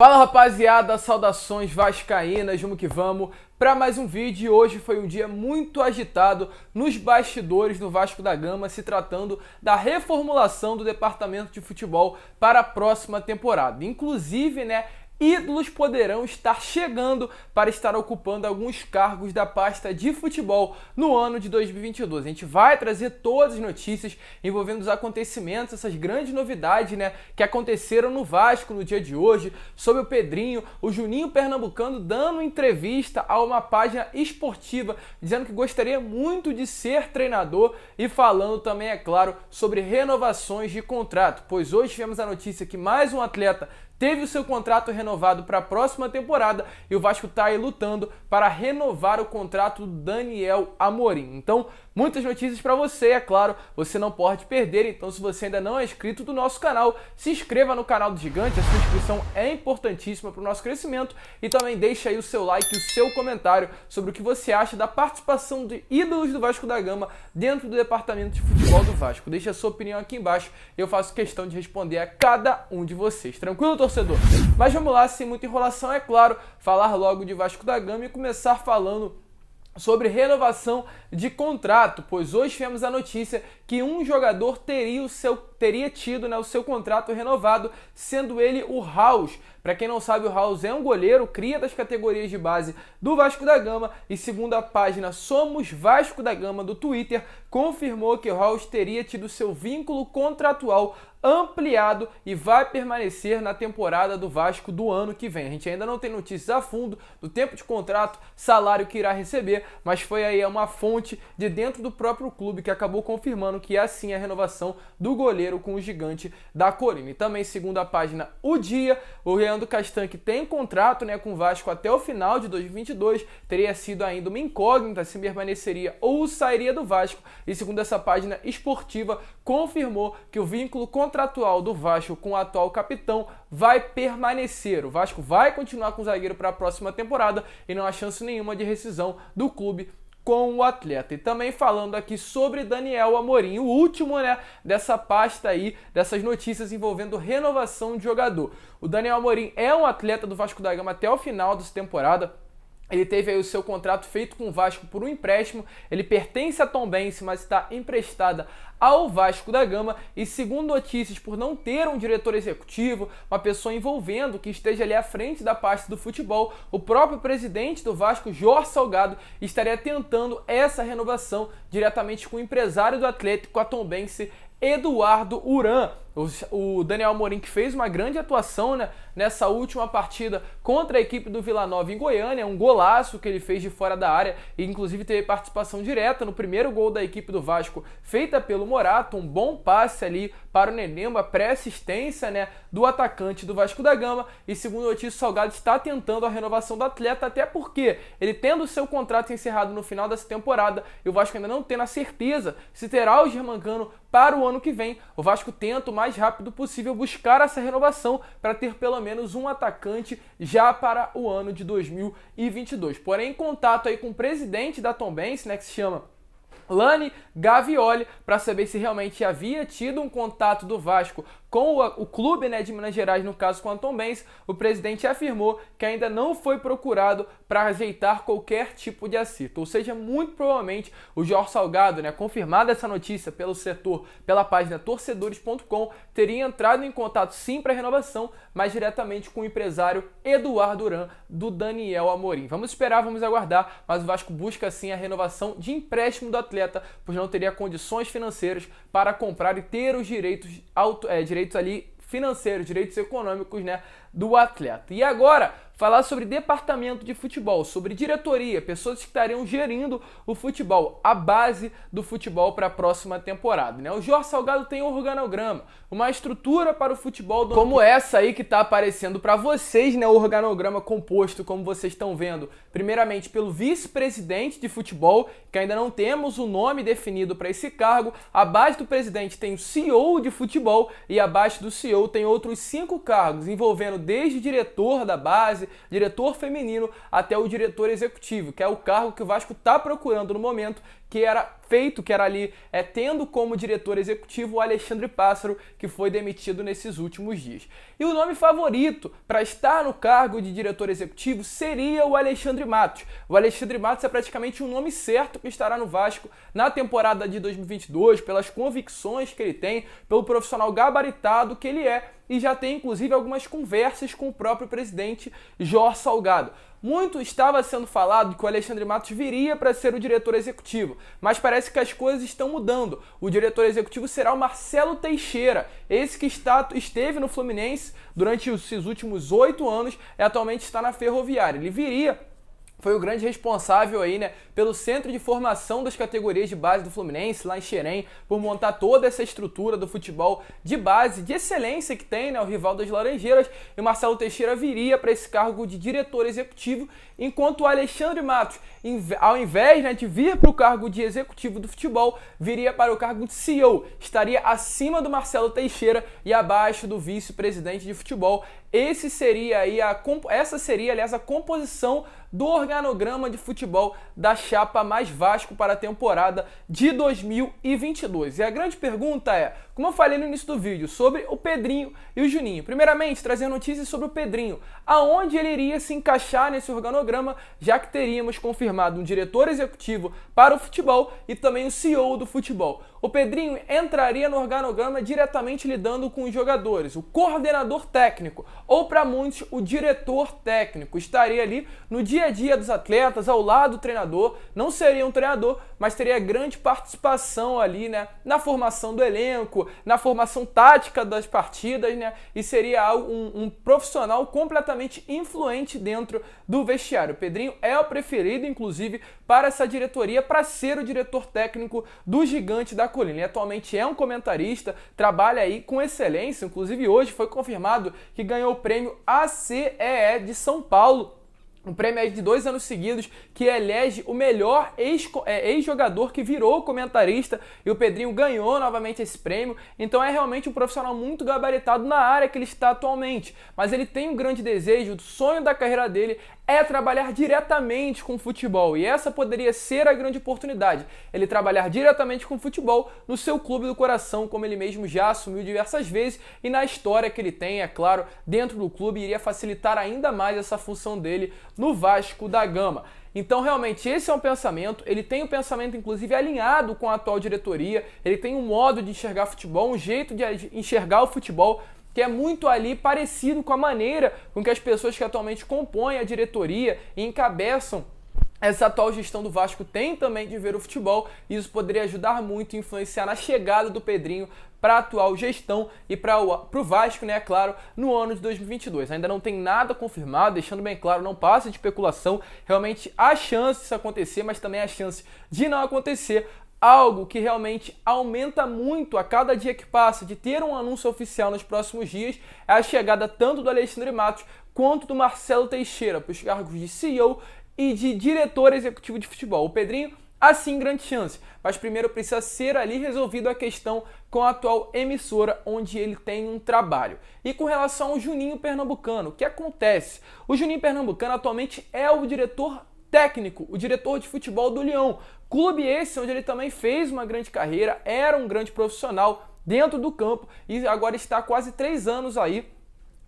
Fala rapaziada, saudações vascaínas, vamos que vamos para mais um vídeo. E hoje foi um dia muito agitado nos bastidores do Vasco da Gama, se tratando da reformulação do departamento de futebol para a próxima temporada. Inclusive, ídolos poderão estar chegando para estar ocupando alguns cargos da pasta de futebol no ano de 2022. A gente vai trazer todas as notícias envolvendo os acontecimentos, essas grandes novidades, que aconteceram no Vasco no dia de hoje, sobre o Pedrinho, o Juninho Pernambucano dando entrevista a uma página esportiva, dizendo que gostaria muito de ser treinador e falando também, é claro, sobre renovações de contrato, pois hoje tivemos a notícia que mais um atleta teve o seu contrato renovado para a próxima temporada e o Vasco está aí lutando para renovar o contrato do Daniel Amorim. Então, muitas notícias para você, é claro, você não pode perder. Então, se você ainda não é inscrito do nosso canal, se inscreva no canal do Gigante, a sua inscrição é importantíssima para o nosso crescimento. E também deixa aí o seu like e o seu comentário sobre o que você acha da participação de ídolos do Vasco da Gama dentro do departamento de futebol do Vasco. Deixa a sua opinião aqui embaixo e eu faço questão de responder a cada um de vocês. Tranquilo, torcedor? Mas vamos lá, sem muita enrolação, é claro, falar logo de Vasco da Gama e começar falando sobre renovação de contrato, pois hoje tivemos a notícia que um jogador teria tido o seu contrato renovado, sendo ele o Raus. Para quem não sabe, o Raus é um goleiro, cria das categorias de base do Vasco da Gama e segundo a página Somos Vasco da Gama do Twitter, confirmou que o Raus teria tido seu vínculo contratual ampliado e vai permanecer na temporada do Vasco do ano que vem. A gente ainda não tem notícias a fundo do tempo de contrato, salário que irá receber, mas foi aí uma fonte de dentro do próprio clube que acabou confirmando que é assim a renovação do goleiro com o Gigante da Colina. E também, segundo a página O Dia, o Leandro Castan, que tem contrato com o Vasco até o final de 2022, teria sido ainda uma incógnita se permaneceria ou sairia do Vasco. E segundo essa página esportiva, confirmou que o vínculo contratual do Vasco com o atual capitão vai permanecer. O Vasco vai continuar com o zagueiro para a próxima temporada e não há chance nenhuma de rescisão do clube com o atleta. E também falando aqui sobre Daniel Amorim, o último dessa pasta aí, dessas notícias envolvendo renovação de jogador. O Daniel Amorim é um atleta do Vasco da Gama até o final dessa temporada. Ele teve aí o seu contrato feito com o Vasco por um empréstimo, ele pertence a Tombense, mas está emprestada ao Vasco da Gama e segundo notícias, por não ter um diretor executivo, uma pessoa envolvendo que esteja ali à frente da pasta do futebol, o próprio presidente do Vasco, Jorge Salgado, estaria tentando essa renovação diretamente com o empresário do Atlético, a Tombense, Eduardo Uran. O Daniel Amorim, que fez uma grande atuação nessa última partida contra a equipe do Vila Nova em Goiânia, um golaço que ele fez de fora da área e inclusive teve participação direta no primeiro gol da equipe do Vasco, feita pelo Morato, um bom passe ali para o Nenê, uma pré-assistência do atacante do Vasco da Gama. E segundo o notícia, o Salgado está tentando a renovação do atleta, até porque ele tendo o seu contrato encerrado no final dessa temporada e o Vasco ainda não tendo a certeza se terá o Germancano para o ano que vem, o Vasco tenta o mais rápido possível buscar essa renovação para ter pelo menos um atacante já para o ano de 2022. Porém, em contato aí com o presidente da Tombense, que se chama Lani Gavioli, para saber se realmente havia tido um contato do Vasco com o clube de Minas Gerais, no caso com a Tombense, o presidente afirmou que ainda não foi procurado para ajeitar qualquer tipo de acerto. Ou seja, muito provavelmente o Jorge Salgado, confirmada essa notícia pelo setor, pela página torcedores.com, teria entrado em contato sim para a renovação, mas diretamente com o empresário Eduardo Uran do Daniel Amorim. Vamos esperar, vamos aguardar, mas o Vasco busca sim a renovação de empréstimo do atleta, pois não teria condições financeiras para comprar e ter os direitos ali financeiros, direitos econômicos do atleta. E agora, falar sobre departamento de futebol, sobre diretoria, pessoas que estariam gerindo o futebol, a base do futebol para a próxima temporada. O Jorge Salgado tem um organograma, uma estrutura para o futebol como essa aí que está aparecendo para vocês, o organograma composto, como vocês estão vendo, primeiramente pelo vice-presidente de futebol, que ainda não temos o nome definido para esse cargo. Abaixo do presidente tem o CEO de futebol e abaixo do CEO tem outros 5 cargos, envolvendo desde diretor da base, diretor feminino, até o diretor executivo, que é o cargo que o Vasco está procurando no momento, que era ali tendo como diretor executivo o Alexandre Pássaro, que foi demitido nesses últimos dias. E o nome favorito para estar no cargo de diretor executivo seria o Alexandre Matos. O Alexandre Matos é praticamente um nome certo que estará no Vasco na temporada de 2022, pelas convicções que ele tem, pelo profissional gabaritado que ele é, e já tem inclusive algumas conversas com o próprio presidente Jorge Salgado. Muito estava sendo falado que o Alexandre Matos viria para ser o diretor executivo, mas parece que as coisas estão mudando. O diretor executivo será o Marcelo Teixeira, esse que esteve no Fluminense durante esses últimos 8 anos e atualmente está na Ferroviária. Ele foi o grande responsável aí, né, pelo centro de formação das categorias de base do Fluminense, lá em Xerém, por montar toda essa estrutura do futebol de base, de excelência que tem, né, o rival das Laranjeiras, e o Marcelo Teixeira viria para esse cargo de diretor executivo, enquanto o Alexandre Matos, ao invés, né, de vir para o cargo de executivo do futebol, viria para o cargo de CEO, estaria acima do Marcelo Teixeira e abaixo do vice-presidente de futebol. Essa seria, aliás, a composição do organograma de futebol da chapa Mais Vasco para a temporada de 2022. E a grande pergunta é, como eu falei no início do vídeo, sobre o Pedrinho e o Juninho. Primeiramente, trazer notícias sobre o Pedrinho, aonde ele iria se encaixar nesse organograma, já que teríamos confirmado um diretor executivo para o futebol e também o CEO do futebol. O Pedrinho entraria no organograma diretamente lidando com os jogadores, o coordenador técnico, ou para muitos, o diretor técnico. Estaria ali no dia a dia dos atletas, ao lado do treinador, não seria um treinador, mas teria grande participação ali, né, na formação do elenco, na formação tática das partidas, né, e seria um profissional completamente influente dentro do vestiário. O Pedrinho é o preferido, inclusive, para essa diretoria, para ser o diretor técnico do Gigante da Colina. Ele atualmente é um comentarista, trabalha aí com excelência, inclusive hoje foi confirmado que ganhou o prêmio ACEE de São Paulo. Um prêmio aí de 2 anos seguidos que elege o melhor ex-jogador que virou comentarista, e o Pedrinho ganhou novamente esse prêmio. Então é realmente um profissional muito gabaritado na área que ele está atualmente, mas ele tem um grande desejo, o sonho da carreira dele é trabalhar diretamente com futebol, e essa poderia ser a grande oportunidade, ele trabalhar diretamente com futebol no seu clube do coração, como ele mesmo já assumiu diversas vezes, e na história que ele tem, é claro, dentro do clube, iria facilitar ainda mais essa função dele no Vasco da Gama. Então, realmente, esse é um pensamento, ele tem um pensamento, inclusive, alinhado com a atual diretoria, ele tem um modo de enxergar futebol, um jeito de enxergar o futebol, que é muito ali parecido com a maneira com que as pessoas que atualmente compõem a diretoria e encabeçam essa atual gestão do Vasco tem também de ver o futebol, e isso poderia ajudar muito a influenciar na chegada do Pedrinho para a atual gestão e para o Vasco, né, claro, no ano de 2022. Ainda não tem nada confirmado, deixando bem claro, não passa de especulação, realmente há chance disso acontecer, mas também há chance de não acontecer. Algo que realmente aumenta muito a cada dia que passa, de ter um anúncio oficial nos próximos dias, é a chegada tanto do Alexandre Matos quanto do Marcelo Teixeira para os cargos de CEO e de diretor executivo de futebol. O Pedrinho, assim, grande chance, mas primeiro precisa ser ali resolvido a questão com a atual emissora onde ele tem um trabalho. E com relação ao Juninho Pernambucano, o que acontece? O Juninho Pernambucano atualmente é o diretor técnico, o diretor de futebol do Leão. Clube esse onde ele também fez uma grande carreira, era um grande profissional dentro do campo e agora está há quase 3 anos aí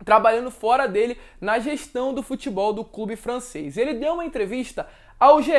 trabalhando fora dele na gestão do futebol do clube francês. Ele deu uma entrevista ao GE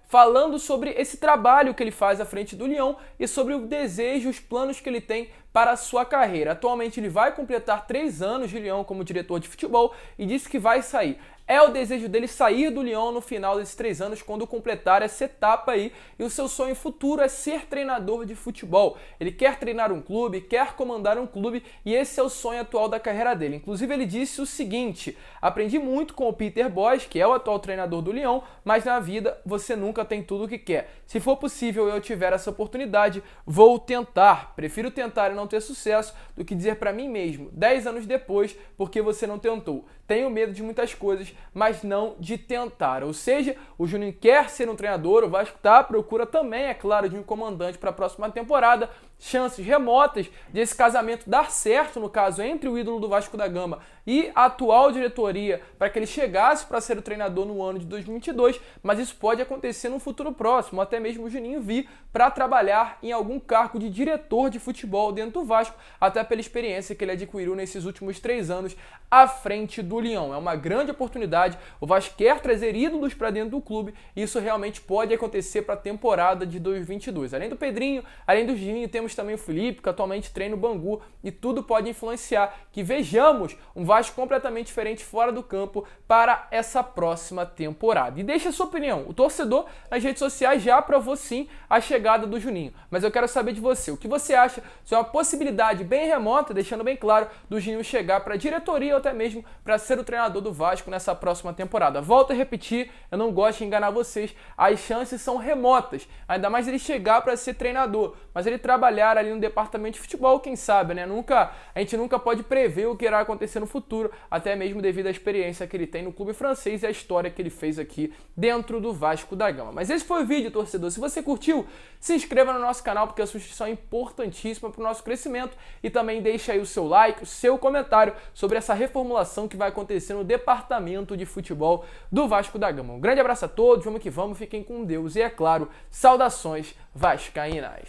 falando sobre esse trabalho que ele faz à frente do Lyon e sobre o desejo, os planos que ele tem para a sua carreira. Atualmente ele vai completar 3 anos de Lyon como diretor de futebol e disse que vai sair. É o desejo dele sair do Lyon no final desses 3 anos, quando completar essa etapa aí, e o seu sonho futuro é ser treinador de futebol. Ele quer treinar um clube, quer comandar um clube, e esse é o sonho atual da carreira dele. Inclusive ele disse o seguinte: aprendi muito com o Peter Bosz, que é o atual treinador do Lyon, mas na vida você nunca tem tudo o que quer. Se for possível eu tiver essa oportunidade, vou tentar. Prefiro tentar e não ter sucesso do que dizer para mim mesmo, 10 anos depois, porque você não tentou. Tenho medo de muitas coisas, mas não de tentar. Ou seja, o Juninho quer ser um treinador, o Vasco está à procura também, é claro, de um comandante para a próxima temporada, chances remotas de esse casamento dar certo, no caso, entre o ídolo do Vasco da Gama e a atual diretoria, para que ele chegasse para ser o treinador no ano de 2022, mas isso pode acontecer no futuro próximo, até mesmo o Juninho vir para trabalhar em algum cargo de diretor de futebol dentro do Vasco, até pela experiência que ele adquiriu nesses últimos 3 anos à frente do Leão. É uma grande oportunidade, o Vasco quer trazer ídolos para dentro do clube e isso realmente pode acontecer para a temporada de 2022. Além do Pedrinho, além do Juninho, temos também o Felipe, que atualmente treina o Bangu, e tudo pode influenciar que vejamos um Vasco completamente diferente fora do campo para essa próxima temporada. E deixa a sua opinião. O torcedor nas redes sociais já aprovou sim a chegada do Juninho, mas eu quero saber de você. O que você acha? Se é uma possibilidade bem remota, deixando bem claro, do Juninho chegar para a diretoria ou até mesmo para ser o treinador do Vasco nessa próxima temporada. Volto a repetir, eu não gosto de enganar vocês, as chances são remotas, ainda mais ele chegar para ser treinador, mas ele trabalhar ali no departamento de futebol, quem sabe, né? A gente nunca pode prever o que irá acontecer no futuro, até mesmo devido à experiência que ele tem no clube francês e a história que ele fez aqui dentro do Vasco da Gama. Mas esse foi o vídeo, torcedor. Se você curtiu, se inscreva no nosso canal, porque a sua inscrição é importantíssima para o nosso crescimento, e também deixa aí o seu like, o seu comentário sobre essa reformulação que vai acontecer no departamento de futebol do Vasco da Gama. Um grande abraço a todos, vamos que vamos, fiquem com Deus e, é claro, saudações vascaínas.